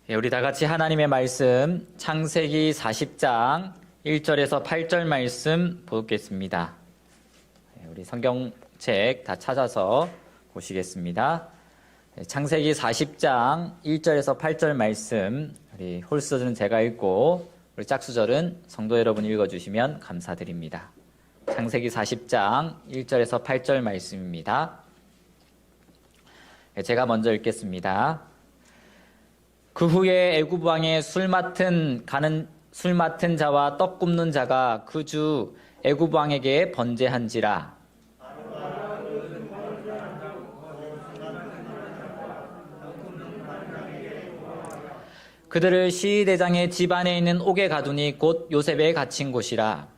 우리 다 같이 하나님의 말씀 창세기 40장 1절에서 8절 말씀 보겠습니다. 우리 성경책 다 찾아서 보시겠습니다. 창세기 40장 1절에서 8절 말씀, 우리 홀수절은 제가 읽고 우리 짝수절은 성도 여러분이 읽어주시면 감사드립니다. 창세기 40장 1절에서 8절 말씀입니다. 제가 먼저 읽겠습니다. 그 후에 애굽 왕의 술 맡은 자와 떡 굽는 자가 그 주 애굽 왕에게 번제한지라. 그들을 시위대장의 집 안에 있는 옥에 가두니 곧 요셉에 갇힌 곳이라.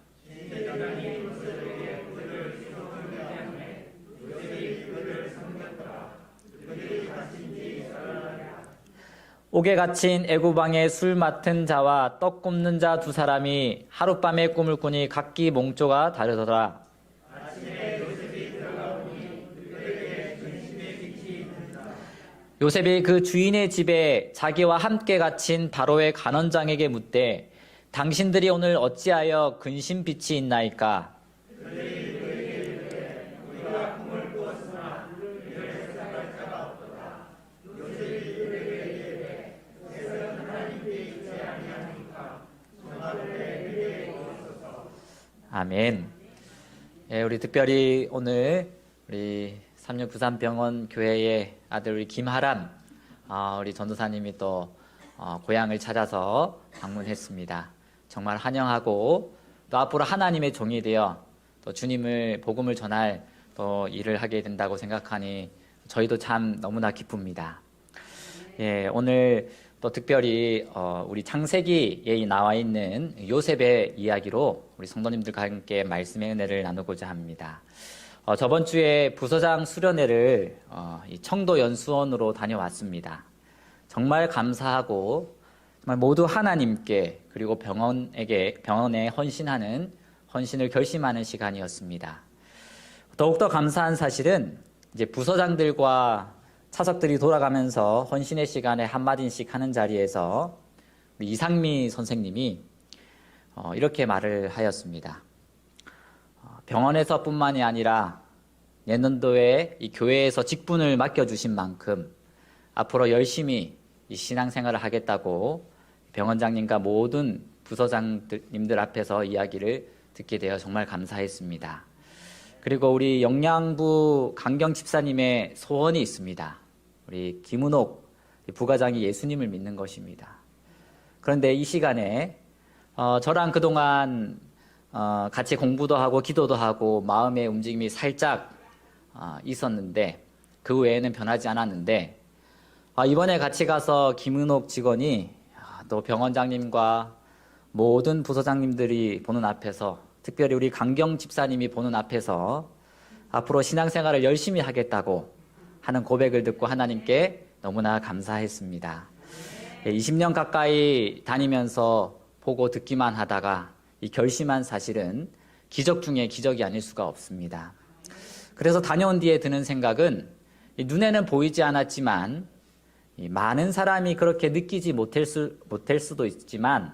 옥에 갇힌 애굽 왕의 술 맡은 자와 떡 굽는 자 두 사람이 하룻밤에 꿈을 꾸니 각기 몽조가 다르더라. 요셉이 그 주인의 집에 자기와 함께 갇힌 바로의 간원장에게 묻되 당신들이 오늘 어찌하여 근심빛이 있나이까? 아멘. 우리 특별히 오늘 우리 3693병원 교회의 아들 우리 김하람 우리 전도사님이 또 고향을 찾아서 방문했습니다. 정말 환영하고 또 앞으로 하나님의 종이 되어 또 주님을 복음을 전할 또 일을 하게 된다고 생각하니 저희도 참 너무나 기쁩니다. 오늘 또 특별히 우리 창세기에 나와 있는 요셉의 이야기로 우리 성도님들과 함께 말씀의 은혜를 나누고자 합니다. 저번 주에 부서장 수련회를 이 청도 연수원으로 다녀왔습니다. 정말 감사하고 정말 모두 하나님께 그리고 병원에 헌신을 결심하는 시간이었습니다. 더욱더 감사한 사실은 이제 부서장들과 차석들이 돌아가면서 헌신의 시간에 한마디씩 하는 자리에서 우리 이상미 선생님이 이렇게 말을 하였습니다. 병원에서뿐만이 아니라 내년도에 이 교회에서 직분을 맡겨주신 만큼 앞으로 열심히 이 신앙생활을 하겠다고 병원장님과 모든 부서장님들 앞에서 이야기를 듣게 되어 정말 감사했습니다. 그리고 우리 영양부 강경 집사님의 소원이 있습니다. 우리 김은옥 부과장이 예수님을 믿는 것입니다. 그런데 이 시간에 저랑 그동안 같이 공부도 하고 기도도 하고 마음의 움직임이 살짝 있었는데 그 외에는 변하지 않았는데 이번에 같이 가서 김은옥 직원이 또 병원장님과 모든 부서장님들이 보는 앞에서 특별히 우리 강경 집사님이 보는 앞에서 앞으로 신앙생활을 열심히 하겠다고 하는 고백을 듣고 하나님께 너무나 감사했습니다. 20년 가까이 다니면서 보고 듣기만 하다가 이 결심한 사실은 기적 중에 기적이 아닐 수가 없습니다. 그래서 다녀온 뒤에 드는 생각은 눈에는 보이지 않았지만 많은 사람이 그렇게 느끼지 못할 수도 있지만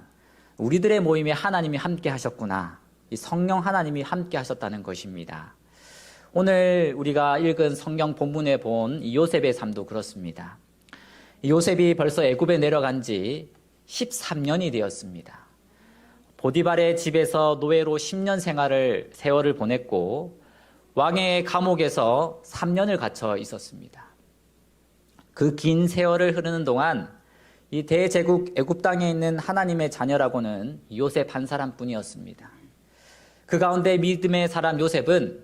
우리들의 모임에 하나님이 함께 하셨구나. 이 성령 하나님이 함께 하셨다는 것입니다. 오늘 우리가 읽은 성경 본문에 본 이 요셉의 삶도 그렇습니다. 이 요셉이 벌써 애굽에 내려간 지 13년이 되었습니다. 보디발의 집에서 노예로 10년 세월을 보냈고 왕의 감옥에서 3년을 갇혀 있었습니다. 그 긴 세월을 흐르는 동안 이 대제국 애굽 땅에 있는 하나님의 자녀라고는 요셉 한 사람뿐이었습니다. 그 가운데 믿음의 사람 요셉은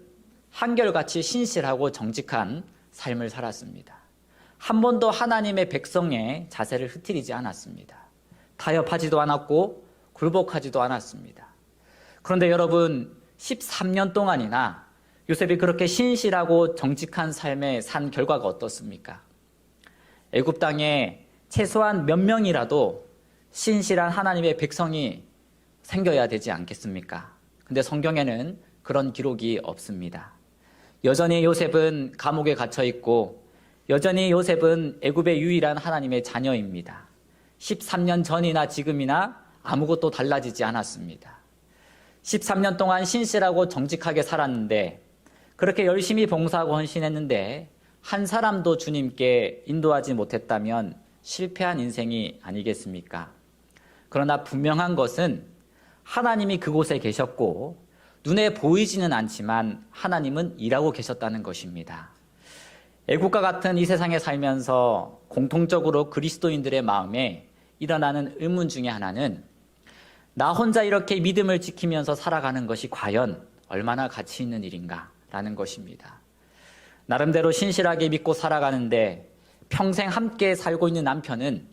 한결같이 신실하고 정직한 삶을 살았습니다. 한 번도 하나님의 백성의 자세를 흐트리지 않았습니다. 타협하지도 않았고 굴복하지도 않았습니다. 그런데 여러분 13년 동안이나 요셉이 그렇게 신실하고 정직한 삶에 산 결과가 어떻습니까? 애굽 땅에 최소한 몇 명이라도 신실한 하나님의 백성이 생겨야 되지 않겠습니까? 근데 성경에는 그런 기록이 없습니다. 여전히 요셉은 감옥에 갇혀 있고 여전히 요셉은 애굽의 유일한 하나님의 자녀입니다. 13년 전이나 지금이나 아무것도 달라지지 않았습니다. 13년 동안 신실하고 정직하게 살았는데, 그렇게 열심히 봉사하고 헌신했는데 한 사람도 주님께 인도하지 못했다면 실패한 인생이 아니겠습니까? 그러나 분명한 것은 하나님이 그곳에 계셨고 눈에 보이지는 않지만 하나님은 일하고 계셨다는 것입니다. 애국과 같은 이 세상에 살면서 공통적으로 그리스도인들의 마음에 일어나는 의문 중에 하나는, 나 혼자 이렇게 믿음을 지키면서 살아가는 것이 과연 얼마나 가치 있는 일인가 라는 것입니다. 나름대로 신실하게 믿고 살아가는데 평생 함께 살고 있는 남편은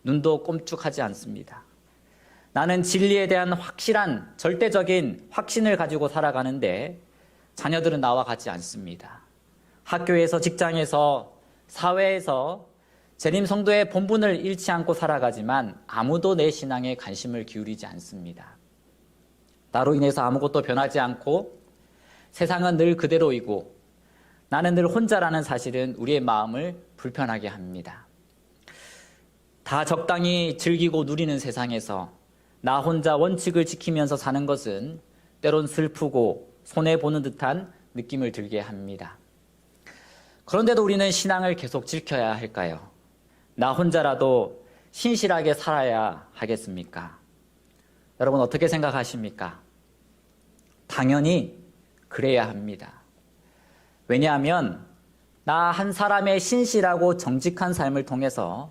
눈도 꼼짝하지 않습니다. 나는 진리에 대한 확실한 절대적인 확신을 가지고 살아가는데 자녀들은 나와 같지 않습니다. 학교에서, 직장에서, 사회에서 재림 성도의 본분을 잃지 않고 살아가지만 아무도 내 신앙에 관심을 기울이지 않습니다. 나로 인해서 아무것도 변하지 않고 세상은 늘 그대로이고 나는 늘 혼자라는 사실은 우리의 마음을 불편하게 합니다. 다 적당히 즐기고 누리는 세상에서 나 혼자 원칙을 지키면서 사는 것은 때론 슬프고 손해보는 듯한 느낌을 들게 합니다. 그런데도 우리는 신앙을 계속 지켜야 할까요? 나 혼자라도 신실하게 살아야 하겠습니까? 여러분 어떻게 생각하십니까? 당연히 그래야 합니다. 왜냐하면 나 한 사람의 신실하고 정직한 삶을 통해서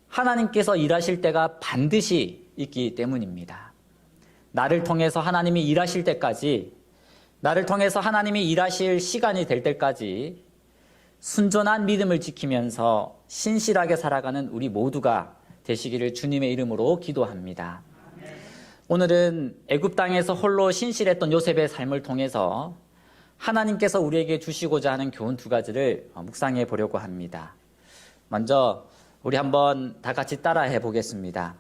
하나님께서 일하실 때가 반드시 있기 때문입니다. 나를 통해서 하나님이 일하실 때까지, 나를 통해서 하나님이 일하실 시간이 될 때까지 순전한 믿음을 지키면서 신실하게 살아가는 우리 모두가 되시기를 주님의 이름으로 기도합니다. 오늘은 애굽 땅에서 홀로 신실했던 요셉의 삶을 통해서 하나님께서 우리에게 주시고자 하는 교훈 두 가지를 묵상해 보려고 합니다. 먼저 우리 한번 다 같이 따라해 보겠습니다.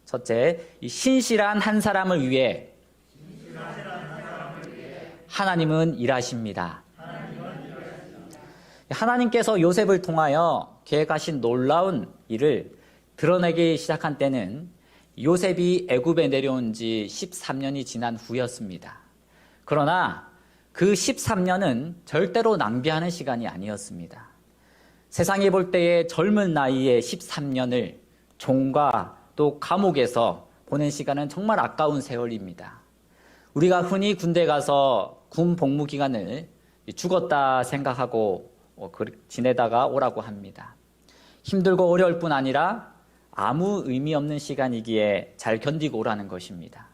첫째, 이 신실한 한 사람을 위해 하나님은 일하십니다. 하나님께서 요셉을 통하여 계획하신 놀라운 일을 드러내기 시작한 때는 요셉이 애굽에 내려온 지 13년이 지난 후였습니다. 그러나 그 13년은 절대로 낭비하는 시간이 아니었습니다. 세상이 볼 때의 젊은 나이에 13년을 종과 또 감옥에서 보낸 시간은 정말 아까운 세월입니다. 우리가 흔히 군대 가서 군 복무 기간을 죽었다 생각하고 지내다가 오라고 합니다. 힘들고 어려울 뿐 아니라 아무 의미 없는 시간이기에 잘 견디고 오라는 것입니다.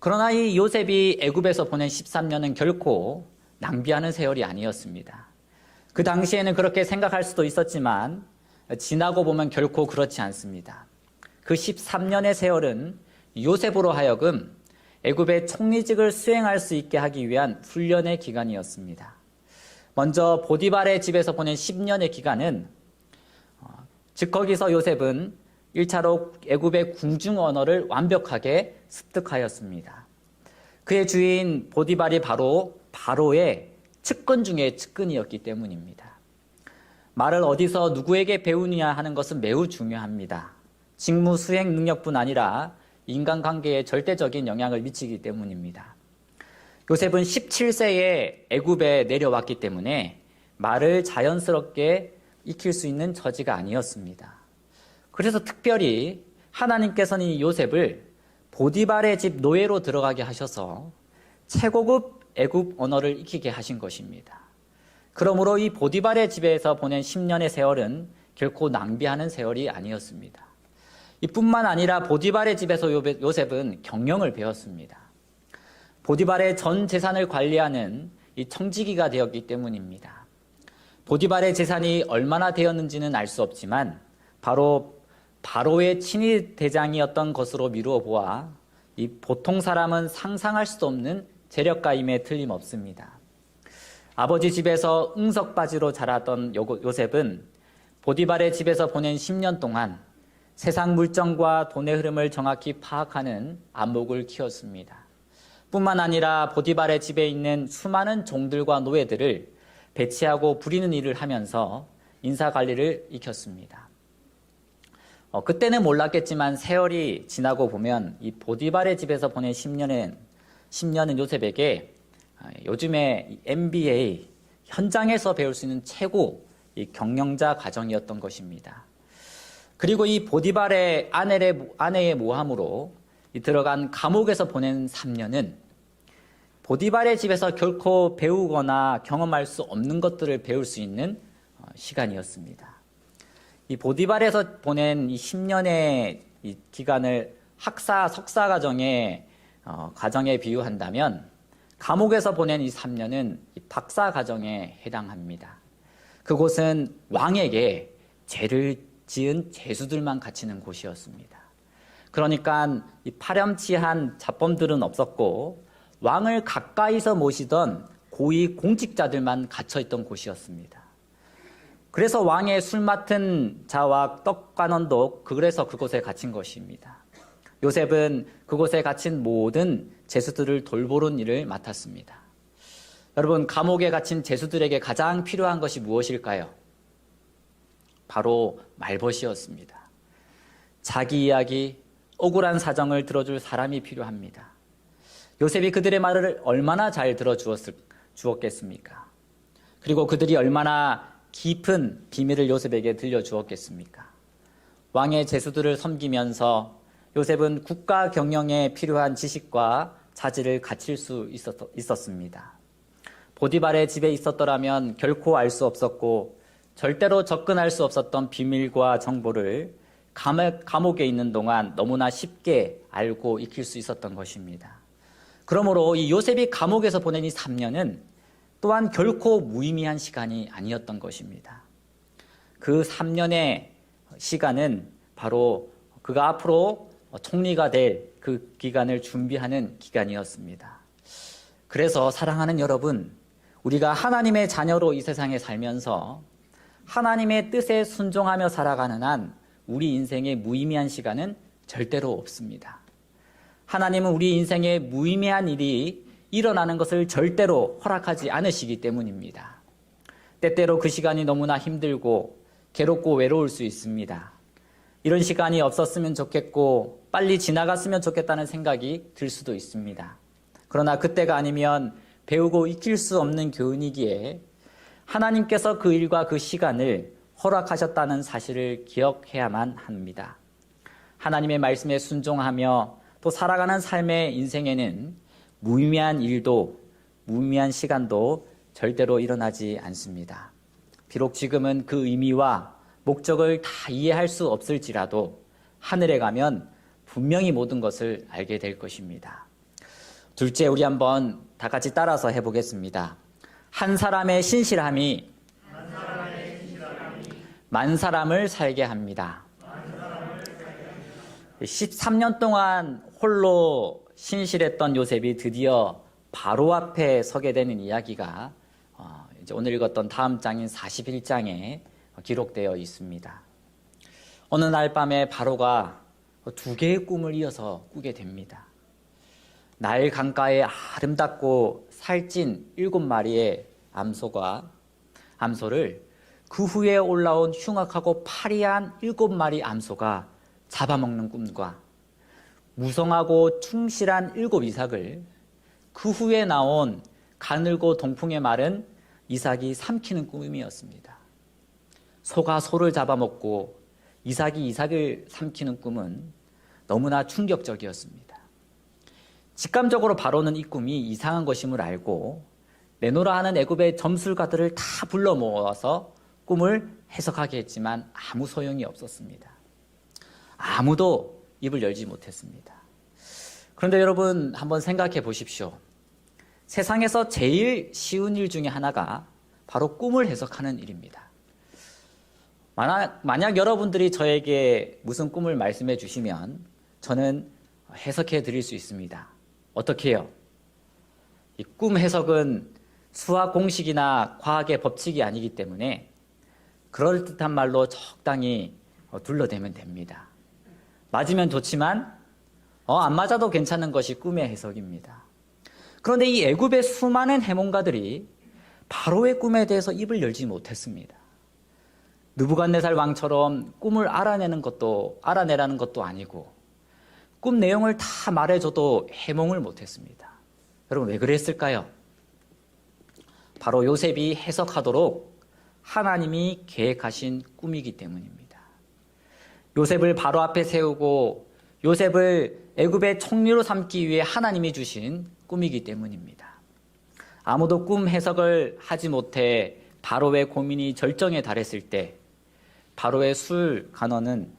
그러나 이 요셉이 애굽에서 보낸 13년은 결코 낭비하는 세월이 아니었습니다. 그 당시에는 그렇게 생각할 수도 있었지만 지나고 보면 결코 그렇지 않습니다. 그 13년의 세월은 요셉으로 하여금 애굽의 총리직을 수행할 수 있게 하기 위한 훈련의 기간이었습니다. 먼저 보디발의 집에서 보낸 10년의 기간은 즉 거기서 요셉은 1차로 애굽의 궁중 언어를 완벽하게 습득하였습니다. 그의 주인 보디발이 바로 바로의 측근 중에 측근이었기 때문입니다. 말을 어디서 누구에게 배우느냐 하는 것은 매우 중요합니다. 직무 수행 능력뿐 아니라 인간관계에 절대적인 영향을 미치기 때문입니다. 요셉은 17세에 애굽에 내려왔기 때문에 말을 자연스럽게 익힐 수 있는 처지가 아니었습니다. 그래서 특별히 하나님께서는 이 요셉을 보디발의 집 노예로 들어가게 하셔서 최고급 애굽 언어를 익히게 하신 것입니다. 그러므로 이 보디발의 집에서 보낸 10년의 세월은 결코 낭비하는 세월이 아니었습니다. 이뿐만 아니라 보디발의 집에서 요셉은 경영을 배웠습니다. 보디발의 전 재산을 관리하는 이 청지기가 되었기 때문입니다. 보디발의 재산이 얼마나 되었는지는 알 수 없지만 바로 바로의 친위 대장이었던 것으로 미루어 보아 이 보통 사람은 상상할 수도 없는 재력가임에 틀림없습니다. 아버지 집에서 응석바지로 자라던 요셉은 보디발의 집에서 보낸 10년 동안 세상 물정과 돈의 흐름을 정확히 파악하는 안목을 키웠습니다. 뿐만 아니라 보디발의 집에 있는 수많은 종들과 노예들을 배치하고 부리는 일을 하면서 인사관리를 익혔습니다. 그때는 몰랐겠지만 세월이 지나고 보면 이 보디발의 집에서 보낸 10년은 요셉에게 요즘에 NBA 현장에서 배울 수 있는 최고 이 경영자 과정이었던 것입니다. 그리고 이 보디발의 아내의 모함으로 들어간 감옥에서 보낸 3년은 보디발의 집에서 결코 배우거나 경험할 수 없는 것들을 배울 수 있는 시간이었습니다. 이 보디발에서 보낸 이 10년의 이 기간을 학사, 석사 과정에 비유한다면 감옥에서 보낸 이 3년은 이 박사 과정에 해당합니다. 그곳은 왕에게 죄를 지은 죄수들만 갇히는 곳이었습니다. 그러니까 이 파렴치한 잡범들은 없었고 왕을 가까이서 모시던 고위 공직자들만 갇혀있던 곳이었습니다. 그래서 왕의 술 맡은 자와 떡관원도 그래서 그곳에 갇힌 것입니다. 요셉은 그곳에 갇힌 모든 죄수들을 돌보는 일을 맡았습니다. 여러분, 감옥에 갇힌 죄수들에게 가장 필요한 것이 무엇일까요? 바로 말벗이었습니다. 자기 이야기, 억울한 사정을 들어줄 사람이 필요합니다. 요셉이 그들의 말을 얼마나 잘 들어주었겠습니까? 그리고 그들이 얼마나 깊은 비밀을 요셉에게 들려주었겠습니까? 왕의 죄수들을 섬기면서 요셉은 국가 경영에 필요한 지식과 자질을 갖출 수 있었습니다. 보디발의 집에 있었더라면 결코 알 수 없었고 절대로 접근할 수 없었던 비밀과 정보를 감옥에 있는 동안 너무나 쉽게 알고 익힐 수 있었던 것입니다. 그러므로 이 요셉이 감옥에서 보낸 이 3년은 또한 결코 무의미한 시간이 아니었던 것입니다. 그 3년의 시간은 바로 그가 앞으로 총리가 될 그 기간을 준비하는 기간이었습니다. 그래서 사랑하는 여러분, 우리가 하나님의 자녀로 이 세상에 살면서 하나님의 뜻에 순종하며 살아가는 한 우리 인생의 무의미한 시간은 절대로 없습니다. 하나님은 우리 인생에 무의미한 일이 일어나는 것을 절대로 허락하지 않으시기 때문입니다. 때때로 그 시간이 너무나 힘들고 괴롭고 외로울 수 있습니다. 이런 시간이 없었으면 좋겠고 빨리 지나갔으면 좋겠다는 생각이 들 수도 있습니다. 그러나 그때가 아니면 배우고 익힐 수 없는 교훈이기에 하나님께서 그 일과 그 시간을 허락하셨다는 사실을 기억해야만 합니다. 하나님의 말씀에 순종하며 또 살아가는 삶의 인생에는 무의미한 일도 무의미한 시간도 절대로 일어나지 않습니다. 비록 지금은 그 의미와 목적을 다 이해할 수 없을지라도 하늘에 가면 분명히 모든 것을 알게 될 것입니다. 둘째, 우리 한번 다 같이 따라서 해보겠습니다. 한 사람의 신실함이 만 사람을 살게 합니다. 13년 동안 홀로 신실했던 요셉이 드디어 바로 앞에 서게 되는 이야기가 이제 오늘 읽었던 다음 장인 41장에 기록되어 있습니다. 어느 날 밤에 바로가 두 개의 꿈을 이어서 꾸게 됩니다. 나일 강가에 아름답고 살찐 7마리의 암소를 그 후에 올라온 흉악하고 파리한 7마리 암소가 잡아먹는 꿈과 무성하고 충실한 7 이삭을 그 후에 나온 가늘고 동풍에 마른 이삭이 삼키는 꿈이었습니다. 소가 소를 잡아먹고 이삭이 이삭을 삼키는 꿈은 너무나 충격적이었습니다. 직감적으로 바로는 이 꿈이 이상한 것임을 알고 내노라 하는 애굽의 점술가들을 다 불러 모아서 꿈을 해석하게 했지만 아무 소용이 없었습니다. 아무도 입을 열지 못했습니다. 그런데 여러분 한번 생각해 보십시오. 세상에서 제일 쉬운 일 중에 하나가 바로 꿈을 해석하는 일입니다. 만약 여러분들이 저에게 무슨 꿈을 말씀해 주시면 저는 해석해 드릴 수 있습니다. 어떻게 해요? 이 꿈 해석은 수학 공식이나 과학의 법칙이 아니기 때문에 그럴듯한 말로 적당히 둘러대면 됩니다. 맞으면 좋지만 안 맞아도 괜찮은 것이 꿈의 해석입니다. 그런데 이 애굽의 수많은 해몽가들이 바로의 꿈에 대해서 입을 열지 못했습니다. 느부갓네살 왕처럼 꿈을 알아내라는 것도 아니고 꿈 내용을 다 말해줘도 해몽을 못했습니다. 여러분 왜 그랬을까요? 바로 요셉이 해석하도록 하나님이 계획하신 꿈이기 때문입니다. 요셉을 바로 앞에 세우고 요셉을 애굽의 총리로 삼기 위해 하나님이 주신 꿈이기 때문입니다. 아무도 꿈 해석을 하지 못해 바로의 고민이 절정에 달했을 때 바로의 술 간원은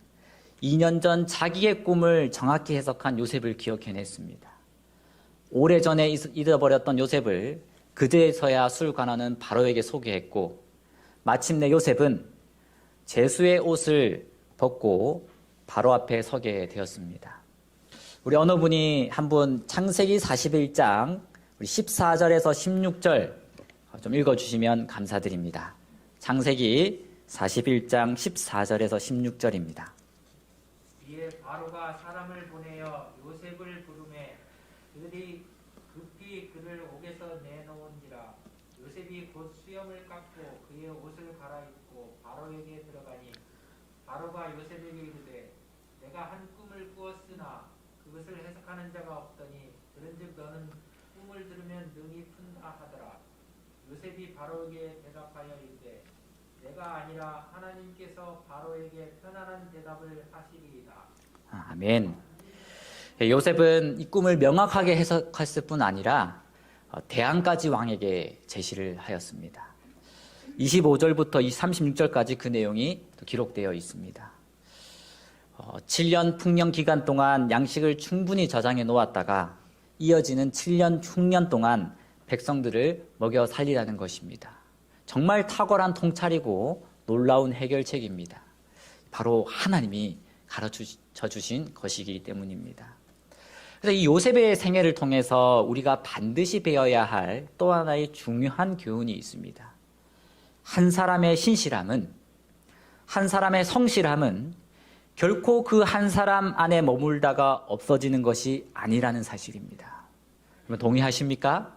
2년 전 자기의 꿈을 정확히 해석한 요셉을 기억해냈습니다. 오래전에 잊어버렸던 요셉을 그제서야 술 간원은 바로에게 소개했고 마침내 요셉은 제수의 옷을 벗고 바로 앞에 서게 되었습니다. 우리 어느 분이 한 분 창세기 41장 우리 14절에서 16절 좀 읽어주시면 감사드립니다. 창세기 41장 14절에서 16절입니다. 이에 바로가 사람을 보내어 요셉을 부르매 그들이 급히 그를 옥에서 내놓은지라. 요셉이 곧 수염을 깎고 그의 옷을 갈아입고 바로에게 들어가니 바로가 요셉에게 이르되 내가 한 꿈을 꾸었으나 그것을 해석하는 자가 없더니 그런즉 너는 꿈을 들으면 능히 푼다 하더라. 요셉이 바로에게 대답하여 이르되 내가 아니라 하나님께서 바로에게 편안한 대답을 하시리이다. 아멘. 요셉은 이 꿈을 명확하게 해석했을 뿐 아니라 대안까지 왕에게 제시를 하였습니다. 25절부터 36절까지 그 내용이 기록되어 있습니다. 7년 풍년 기간 동안 양식을 충분히 저장해 놓았다가 이어지는 7년 흉년 동안 백성들을 먹여 살리라는 것입니다. 정말 탁월한 통찰이고 놀라운 해결책입니다. 바로 하나님이 가르쳐 주신 것이기 때문입니다. 그래서 이 요셉의 생애를 통해서 우리가 반드시 배워야 할 또 하나의 중요한 교훈이 있습니다. 한 사람의 신실함은, 한 사람의 성실함은 결코 그 한 사람 안에 머물다가 없어지는 것이 아니라는 사실입니다. 여러분 동의하십니까?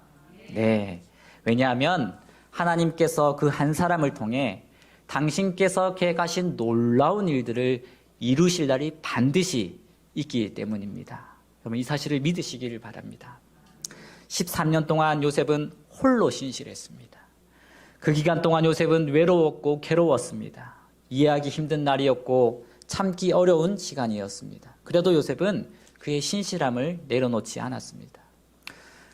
네. 왜냐하면 하나님께서 그 한 사람을 통해 당신께서 계획하신 놀라운 일들을 이루실 날이 반드시 있기 때문입니다. 여러분 이 사실을 믿으시기를 바랍니다. 13년 동안 요셉은 홀로 신실했습니다. 그 기간 동안 요셉은 외로웠고 괴로웠습니다. 이해하기 힘든 날이었고 참기 어려운 시간이었습니다. 그래도 요셉은 그의 신실함을 내려놓지 않았습니다.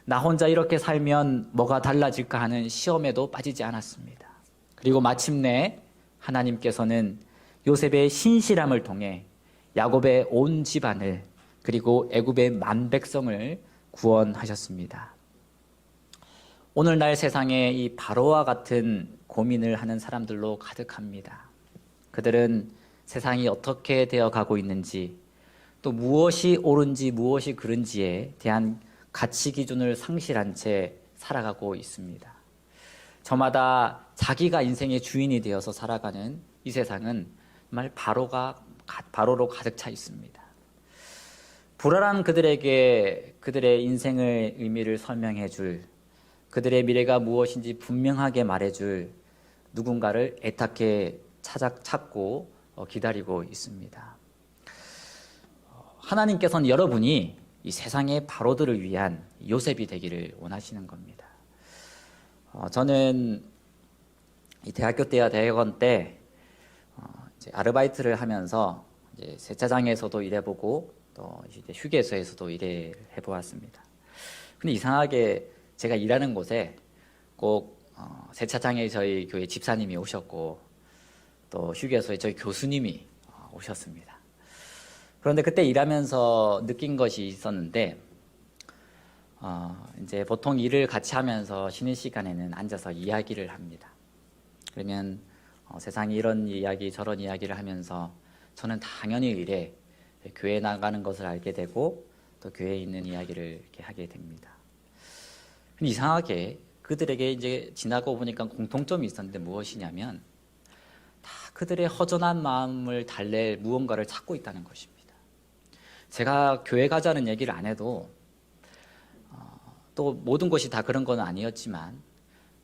나 혼자 이렇게 살면 뭐가 달라질까 하는 시험에도 빠지지 않았습니다. 그리고 마침내 하나님께서는 요셉의 신실함을 통해 야곱의 온 집안을 그리고 애굽의 만 백성을 구원하셨습니다. 오늘날 세상에 이 바로와 같은 고민을 하는 사람들로 가득합니다. 그들은 세상이 어떻게 되어가고 있는지 또 무엇이 옳은지 무엇이 그른지에 대한 가치 기준을 상실한 채 살아가고 있습니다. 저마다 자기가 인생의 주인이 되어서 살아가는 이 세상은 정말 바로로 가득 차 있습니다. 불안한 그들에게 그들의 인생의 의미를 설명해 줄, 그들의 미래가 무엇인지 분명하게 말해 줄 누군가를 애타게 찾고 기다리고 있습니다. 하나님께서는 여러분이 이 세상의 바로들을 위한 요셉이 되기를 원하시는 겁니다. 저는 이 대학교 때와 대학원 때 이제 아르바이트를 하면서 이제 세차장에서도 일해보고 또 이제 휴게소에서도 일을 해보았습니다. 근데 이상하게 제가 일하는 곳에 꼭 세차장에 저희 교회 집사님이 오셨고 또 휴게소에 저희 교수님이 오셨습니다. 그런데 그때 일하면서 느낀 것이 있었는데 이제 보통 일을 같이 하면서 쉬는 시간에는 앉아서 이야기를 합니다. 그러면 세상에 이런 이야기 저런 이야기를 하면서 저는 당연히 일에 교회 나가는 것을 알게 되고 또 교회에 있는 이야기를 이렇게 하게 됩니다. 근데 이상하게 그들에게 이제 지나고 보니까 공통점이 있었는데 무엇이냐면 다 그들의 허전한 마음을 달랠 무언가를 찾고 있다는 것입니다. 제가 교회 가자는 얘기를 안 해도 또 모든 것이 다 그런 건 아니었지만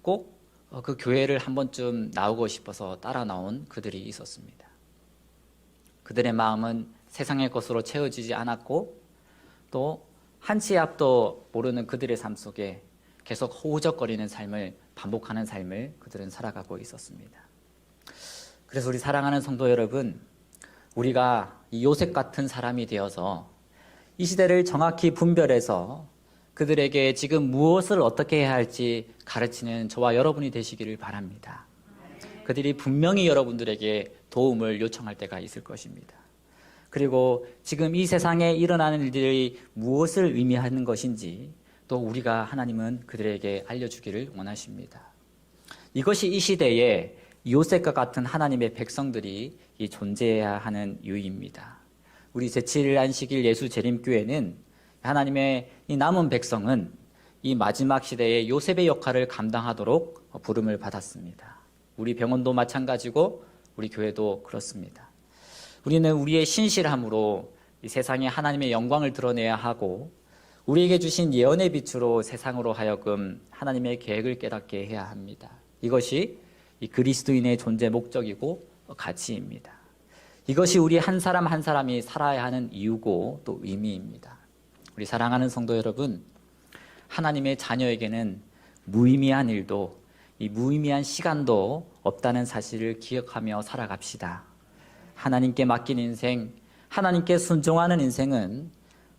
꼭 그 교회를 한 번쯤 나오고 싶어서 따라 나온 그들이 있었습니다. 그들의 마음은 세상의 것으로 채워지지 않았고 또 한치의 앞도 모르는 그들의 삶 속에 계속 허우적거리는 삶을 반복하는 삶을 그들은 살아가고 있었습니다. 그래서 우리 사랑하는 성도 여러분, 우리가 이 요셉 같은 사람이 되어서 이 시대를 정확히 분별해서 그들에게 지금 무엇을 어떻게 해야 할지 가르치는 저와 여러분이 되시기를 바랍니다. 그들이 분명히 여러분들에게 도움을 요청할 때가 있을 것입니다. 그리고 지금 이 세상에 일어나는 일들이 무엇을 의미하는 것인지 또 우리가 하나님은 그들에게 알려주기를 원하십니다. 이것이 이 시대에 요셉과 같은 하나님의 백성들이 존재해야 하는 이유입니다. 우리 제7일 안식일 예수 재림교회는 하나님의 이 남은 백성은 이 마지막 시대에 요셉의 역할을 감당하도록 부름을 받았습니다. 우리 병원도 마찬가지고 우리 교회도 그렇습니다. 우리는 우리의 신실함으로 이 세상에 하나님의 영광을 드러내야 하고 우리에게 주신 예언의 빛으로 세상으로 하여금 하나님의 계획을 깨닫게 해야 합니다. 이것이 이 그리스도인의 존재 목적이고 가치입니다. 이것이 우리 한 사람 한 사람이 살아야 하는 이유고 또 의미입니다. 우리 사랑하는 성도 여러분, 하나님의 자녀에게는 무의미한 일도 이 무의미한 시간도 없다는 사실을 기억하며 살아갑시다. 하나님께 맡긴 인생, 하나님께 순종하는 인생은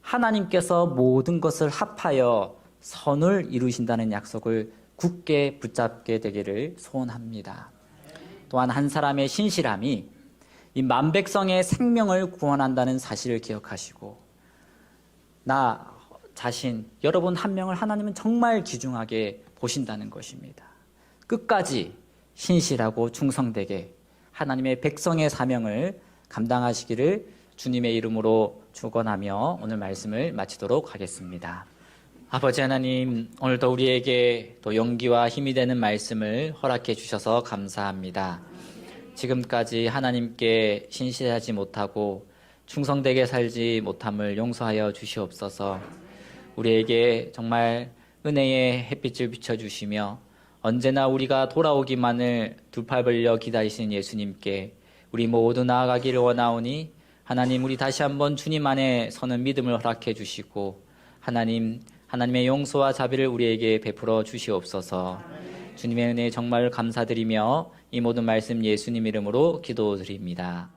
하나님께서 모든 것을 합하여 선을 이루신다는 약속을 굳게 붙잡게 되기를 소원합니다. 또한 한 사람의 신실함이 이 만백성의 생명을 구원한다는 사실을 기억하시고 나 자신, 여러분 한 명을 하나님은 정말 귀중하게 보신다는 것입니다. 끝까지 신실하고 충성되게 하나님의 백성의 사명을 감당하시기를 주님의 이름으로 축원하며 오늘 말씀을 마치도록 하겠습니다. 아버지 하나님, 오늘도 우리에게 또 용기와 힘이 되는 말씀을 허락해 주셔서 감사합니다. 지금까지 하나님께 신실하지 못하고 충성되게 살지 못함을 용서하여 주시옵소서. 우리에게 정말 은혜의 햇빛을 비춰주시며 언제나 우리가 돌아오기만을 두 팔 벌려 기다리시는 예수님께 우리 모두 나아가기를 원하오니 하나님, 우리 다시 한번 주님 안에 서는 믿음을 허락해 주시고 하나님의 용서와 자비를 우리에게 베풀어 주시옵소서. 주님의 은혜 정말 감사드리며 이 모든 말씀 예수님 이름으로 기도드립니다.